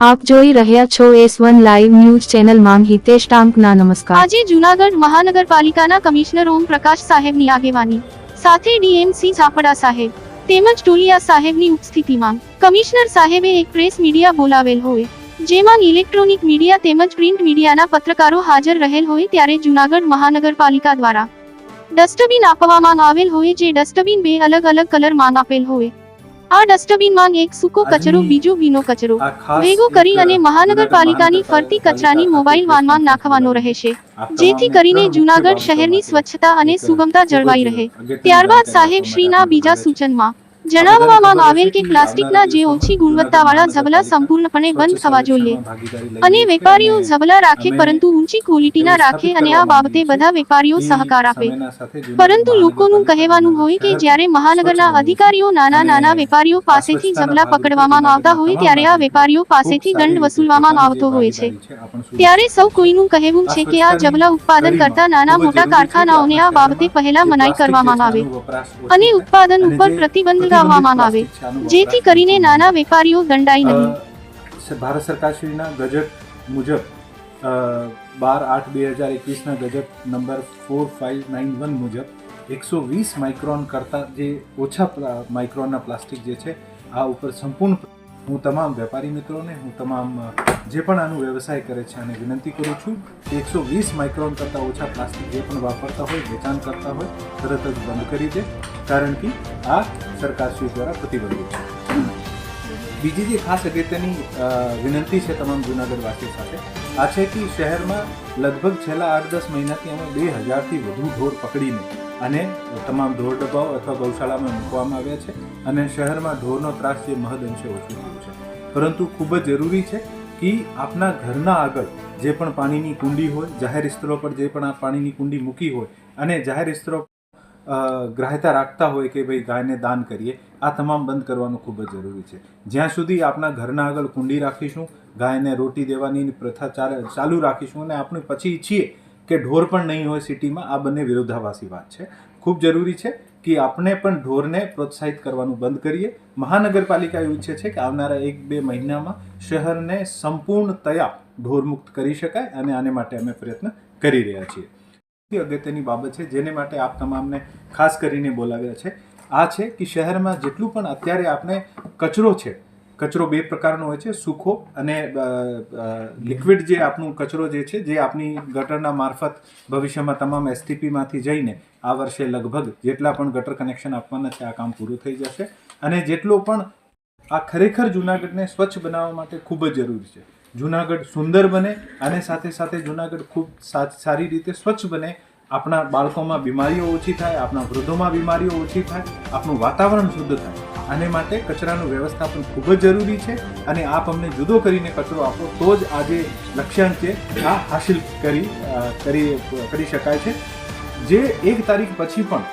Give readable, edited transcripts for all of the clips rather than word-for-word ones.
આપ જોઈ રહ્યા છો S1 લાઈવ ન્યૂઝ ચેનલ માં હિતેશ ટાંકના નમસ્કાર। આજે જૂનાગઢ મહાનગરપાલિકાના કમિશનર ઓમ પ્રકાશ સાહેબની આગેવાની સાથે ડીએમસી ઝાપડા સાહેબ તેમજ ટોલિયા સાહેબની ઉપસ્થિતિમાં કમિશનર સાહેબે એક પ્રેસ મીડિયા બોલાવેલ હોય જેમાં ઇલેક્ટ્રોનિક મીડિયા તેમજ પ્રિન્ટ મીડિયાના પત્રકારો હાજર રહેલ હોય ત્યારે જૂનાગઢ મહાનગરપાલિકા દ્વારા ડસ્ટબિન આપવામાં આવેલ હોય જે ડસ્ટબિન બે અલગ અલગ કલરમાં આપેલ હોય। આ ડસ્ટબિનમાં એક સૂકો કચરો બીજો ભીનો કચરો ભેગો કરી અને મહાનગરપાલિકાની ફરતી કચરાની મોબાઈલ વાનમાં નાખવાનો રહેશે જેથી કરીને જૂનાગઢ શહેરની સ્વચ્છતા અને સુગમતા જળવાઈ રહે। ત્યારબાદ સાહેબ શ્રીના બીજા સૂચનમાં જણાવવામાં આવેલ કે પ્લાસ્ટિકના જે ઓછી ગુણવત્તાવાળા ઝબલા સંપૂર્ણપણે બંધ થવા જોઈએ અને વેપારીઓ ઝબલા રાખે પરંતુ ઊંચી ક્વોલિટીના રાખે અને આ બાબતે બધા વેપારીઓ સહકાર આપે। પરંતુ લોકોનું કહેવાનું હોય કે જ્યારે મહાનગરના અધિકારીઓ નાના વેપારીઓ પાસેથી ઝબલા પકડવામાં આવતા હોય ત્યારે આ વેપારીઓ પાસેથી દંડ વસૂલવામાં આવતો હોય છે। ત્યારે સૌ કોઈનું કહેવું છે કે આ ઝબલા ઉત્પાદન કરતા નાના મોટા કારખાનાઓને આ બાબતે પહેલા મનાઈ કરવામાં આવે અને ઉત્પાદન ઉપર પ્રતિબંધ લાવવામાં આવે જેથી કરીને નાના વેપારીઓ દંડાઈ નહીં। ભારત સરકાર શ્રીના ગજેટ મુજબ 12/8/2021 ના ગજેટ નંબર 4591 મુજબ 120 માઇક્રોન કરતા જે ઓછા માઇક્રોનના પ્લાસ્ટિક જે છે આ ઉપર સંપૂર્ણ હું તમામ વેપારી મિત્રોને હું તમામ જે પણ આનું વ્યવસાય કરે છે અને વિનંતી કરું છું કે 120 માઇક્રોન કરતાં ઓછા પ્લાસ્ટિક જે પણ વાપરતા હોય વેચાણ કરતા હોય તરત જ બંધ કરી દે કારણ કે આ સરકારશ્રી દ્વારા પ્રતિબંધિત છે। બીજી જે ખાસ અગત્યની વિનંતી છે તમામ જૂનાગઢવાસીઓ સાથે આ છે કે શહેરમાં લગભગ છેલ્લા 8-10 મહિનાથી અમે 2000થી વધુ ઢોર પકડીને અને તમામ ઢોર ડબ્બાઓ અથવા ગૌશાળામાં મૂકવામાં આવ્યા છે અને શહેરમાં ઢોરનો ત્રાસ જે મહદઅંશે ઓછો થયો છે। પરંતુ ખૂબ જ જરૂરી છે કે આપના ઘરના આગળ જે પણ પાણીની કુંડી હોય જાહેર સ્થળો પર જે પણ આ પાણીની કુંડી મૂકી હોય અને જાહેર સ્થળો ગ્રાહ્યતા રાખતા હોય કે ભાઈ ગાયને દાન કરીએ આ તમામ બંધ કરવાનું ખૂબ જ જરૂરી છે। જ્યાં સુધી આપણા ઘરના આગળ કુંડી રાખીશું ગાયને રોટી દેવાની પ્રથા ચાલુ રાખીશું અને આપણે પછી ઈચ્છીએ કે ઢોર પણ નહીં હોય સિટીમાં આ બંને વિરોધાભાસી વાત છે। ખૂબ જરૂરી છે કે આપણે પણ ઢોરને પ્રોત્સાહિત કરવાનું બંધ કરીએ। મહાનગરપાલિકા એવું ઈચ્છે છે કે આવનારા 1-2 મહિનામાં શહેરને સંપૂર્ણતયા ઢોરમુક્ત કરી શકાય અને આને માટે અમે પ્રયત્ન કરી રહ્યા છીએ। અગત્યની બાબત છે જેને માટે આપ તમામને ખાસ કરીને બોલાવ્યા છે આ છે કે શહેરમાં જેટલું પણ અત્યારે આપણે કચરો બે પ્રકારનો હોય છે સૂકો અને લિક્વિડ જે આપણું કચરો જે છે જે આપણી ગટરના મારફત ભવિષ્યમાં તમામ એસટીપીમાંથી જઈને આ વર્ષે લગભગ જેટલા પણ ગટર કનેક્શન આપવાના છે આ કામ પૂરું થઈ જશે અને જેટલો પણ આ ખરેખર જૂનાગઢને સ્વચ્છ બનાવવા માટે ખૂબ જ જરૂરી છે। જૂનાગઢ સુંદર બને અને સાથે સાથે જૂનાગઢ ખૂબ સારી રીતે સ્વચ્છ બને આપણા બાળકોમાં બીમારીઓ ઓછી થાય આપણા વૃદ્ધોમાં બીમારીઓ ઓછી થાય આપણું વાતાવરણ શુદ્ધ થાય આને માટે કચરાનું વ્યવસ્થાપન ખૂબ જ જરૂરી છે અને આપ અમને જુદો કરીને કચરો આપો તો જ આ જે લક્ષ્યાંક છે આ હાસિલ કરી શકાય છે। જે 1 તારીખ પછી પણ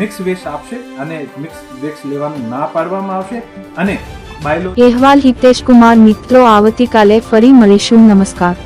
મિક્સ વેસ્ટ આપશે અને મિક્સ વેસ્ટ લેવાનું ના પાડવામાં આવશે અને અહેવાલ હિતેશ કુમાર। મિત્રો આવતીકાલે ફરી મળીશું। નમસ્કાર।